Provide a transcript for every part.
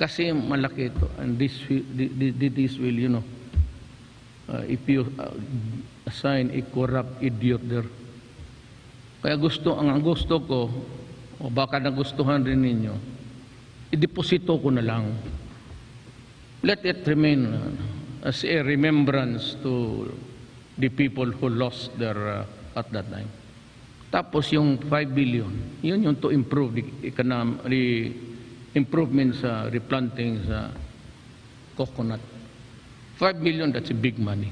Kasi malaki ito. And this will, you know, if you assign a corrupt idiot there. Kaya ang gusto ko, o baka nagustuhan rin ninyo, ideposito ko na lang. Let it remain as a remembrance to the people who lost their at that time. Tapos yung 5 billion, yun yung to improve the improvement sa replanting sa coconut. 5 billion, that's a big money.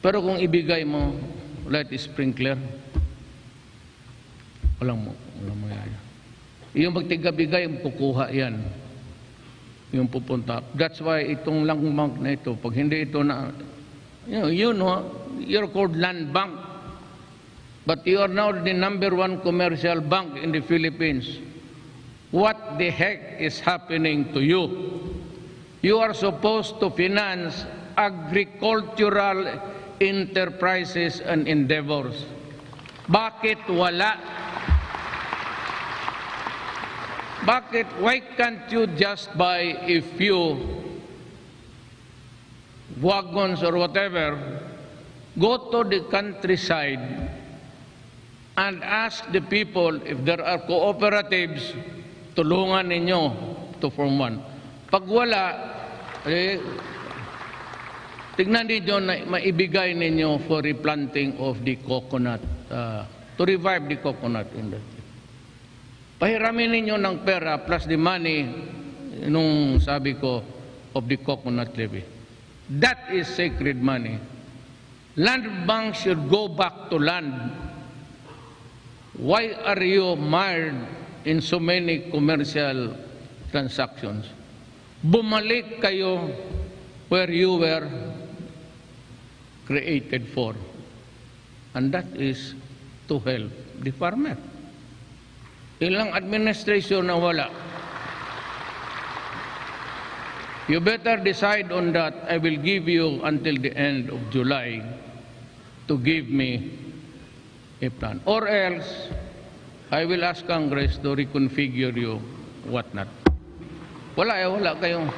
Pero kung ibigay mo, light sprinkler, walang mangyayari. Yung magtigabigay, kukuha yan. Yung pupunta. That's why itong land bank na ito, pag hindi ito na, you know, you're called land bank. But you are now the #1 commercial bank in the Philippines. What the heck is happening to you? You are supposed to finance agricultural enterprises and endeavors. Bakit wala? Bakit? Why can't you just buy a few wagons or whatever, go to the countryside and ask the people if there are cooperatives, tulungan ninyo to form one. Pag wala, tignan ninyo na maibigay ninyo for replanting of the coconut, to revive the coconut industry. Pahiramin ninyo ng pera plus the money, nung sabi ko, of the coconut levy. That is sacred money. Land banks should go back to land. Why are you mired in so many commercial transactions? Bumalik kayo where you were created for. And that is to help the farmer. Ilang administration na wala. You better decide on that. I will give you until the end of July to give me a plan. Or else, I will ask Congress to reconfigure you whatnot. Wala kayong...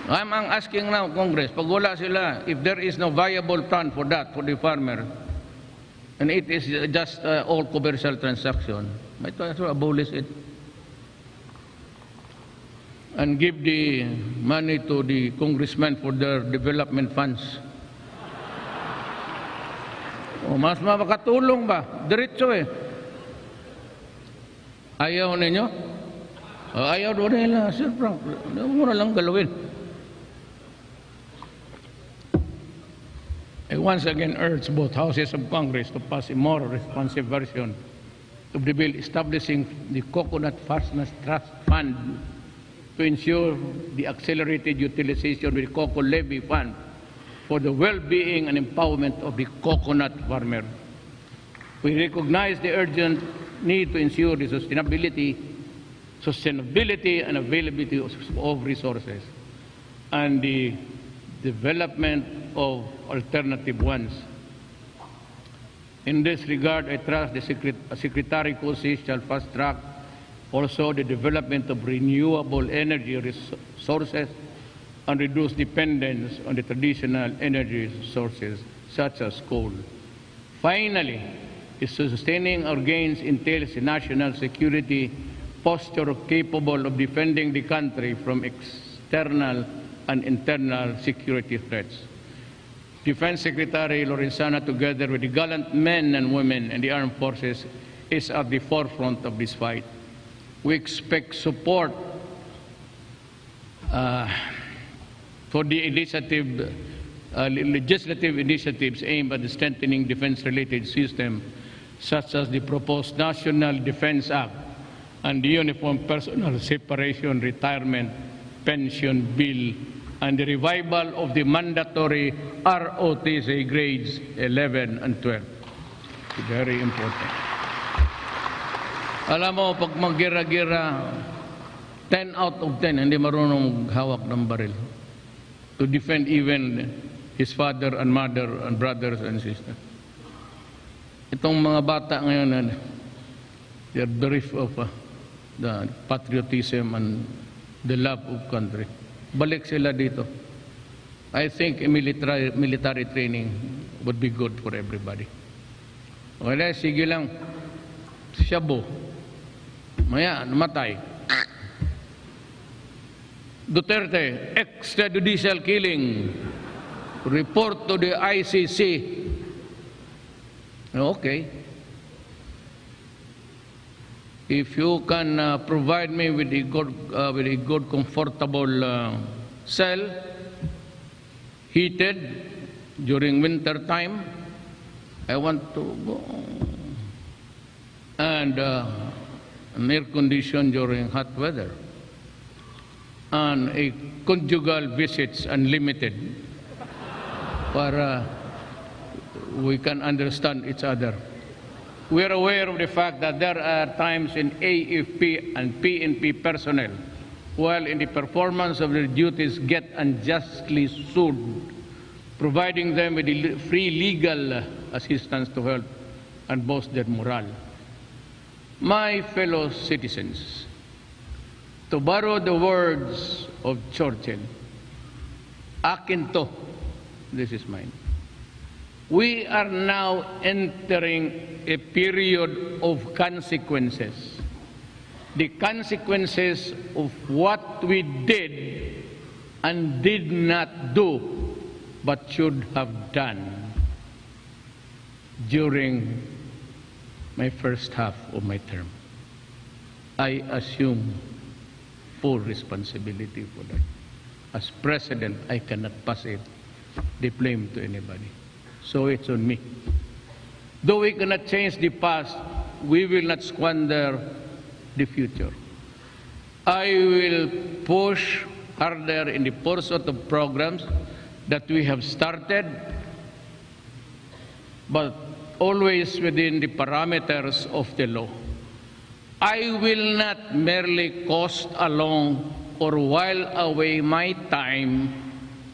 I'm asking now, Congress, pag wala sila, if there is no viable plan for that, for the farmer, and it is just all commercial transaction, might as well abolish it. And give the money to the congressmen for their development funds. O, mas makakatulong ba? Diretso eh. Ayaw ninyo? Ayaw doon nila, Sir Frank. Huwag mo na lang galawin. I once again urge both houses of Congress to pass a more responsive version of the bill establishing the Coconut Farmers Trust Fund to ensure the accelerated utilization of the Cocoa Levy Fund for the well-being and empowerment of the coconut farmer. We recognize the urgent need to ensure the sustainability and availability of resources and the development of alternative ones. In this regard, I trust the Secretary Cosi shall fast-track also the development of renewable energy sources and reduce dependence on the traditional energy sources such as coal. Finally, sustaining our gains entails a national security posture capable of defending the country from external and internal security threats. Defense Secretary Lorenzana, together with the gallant men and women in the armed forces, is at the forefront of this fight. We expect support for the legislative initiatives aimed at strengthening defense-related systems, such as the proposed National Defense Act and the Uniform Personnel Separation Retirement Pension Bill, and the revival of the mandatory ROTC grades 11 and 12. Very important. Alam mo, pag mag-gira-gira, 10 out of 10 hindi marunong hawak ng baril to defend even his father and mother and brothers and sisters. Itong mga bata ngayon, they're bereft of the patriotism and the love of country. Balik sila dito. I think a military training would be good for everybody. Okay, sige lang. Shabu. Maya, namatay. Duterte, extrajudicial killing. Report to the ICC. Okay. If you can provide me with a good comfortable cell, heated during winter time, I want to go, and an air condition during hot weather, and a conjugal visits unlimited, para we can understand each other. We are aware of the fact that there are times in AFP and PNP personnel, while in the performance of their duties, get unjustly sued, providing them with free legal assistance to help and boost their morale. My fellow citizens, to borrow the words of Churchill, akin to, this is mine. We are now entering a period of consequences. The consequences of what we did and did not do, but should have done during my first half of my term. I assume full responsibility for that. As president, I cannot pass the blame to anybody. So it's on me. Though we cannot change the past, we will not squander the future. I will push harder in the pursuit of programs that we have started, but always within the parameters of the law. I will not merely coast along or while away my time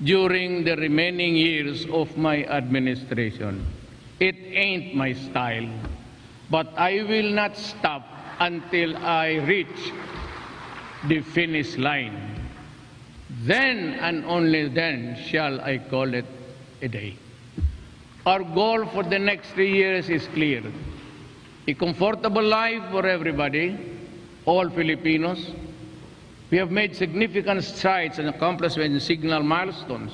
during the remaining years of my administration. It ain't my style, but I will not stop until I reach the finish line. Then and only then shall I call it a day. Our goal for the next 3 years is clear. A comfortable life for everybody, all Filipinos. We have made significant strides and accomplishments in signal milestones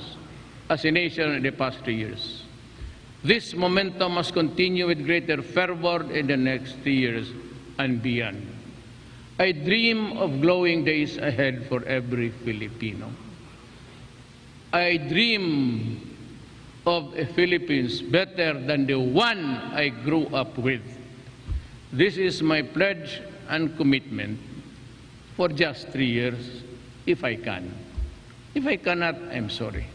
as a nation in the past 3 years. This momentum must continue with greater fervor in the next 3 years and beyond. I dream of glowing days ahead for every Filipino. I dream of a Philippines better than the one I grew up with. This is my pledge and commitment for just 3 years, if I can. If I cannot, I'm sorry.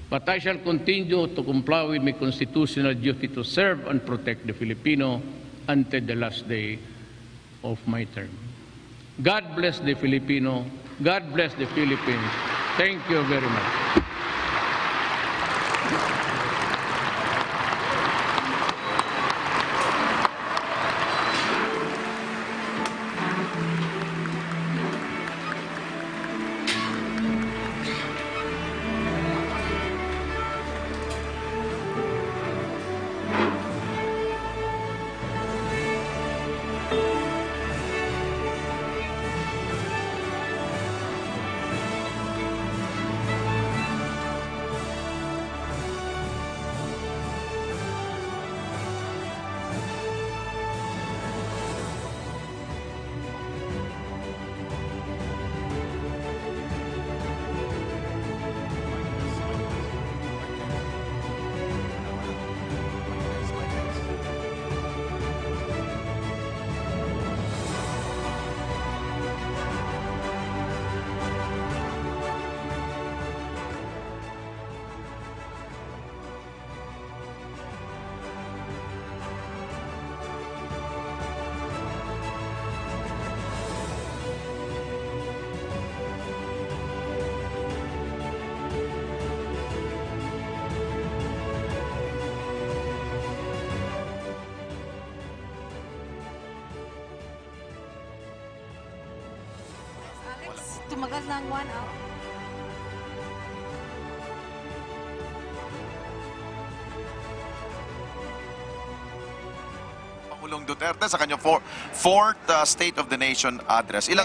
But I shall continue to comply with my constitutional duty to serve and protect the Filipino until the last day of my term. God bless the Filipino. God bless the Philippines. Thank you very much. tumagal ng 1 hour. Pangulong Duterte sa kanyang fourth State of the Nation address. Ilang